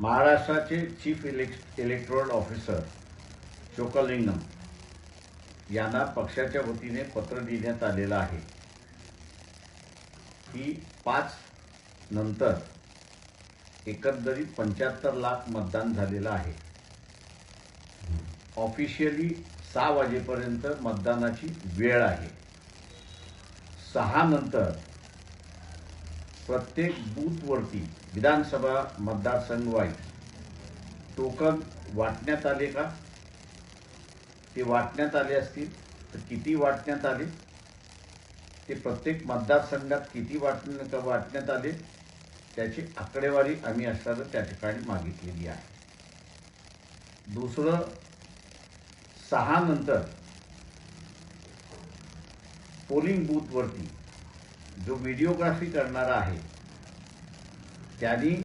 महाराष्ट्राचे chief electoral officer Chockalingam यांना पक्षाच्या वतीने पत्र देण्यात आलेलं आहे की 5 नंतर एकंदरीत 75 लाख मतदान झालेलं आहे। ऑफिशियली 6 वाजेपर्यंत मतदानाची वेळ आहे। 6 नंतर प्रत्येक बूथवरती विधानसभा मतदारसंघ वाईज टोकन वाटण्यात आले का, ते वाटण्यात आले असतील तर किती वाटण्यात आले, ते प्रत्येक मतदारसंघात किती वाटण्यात आले त्याची आकडेवारी आम्ही असताना त्या ठिकाणी मागितलेली आहे। दुसरं, 6 नंतर पोलिंग बूथवरती जो व्हिडिओग्राफी करणारा आहे त्यांनी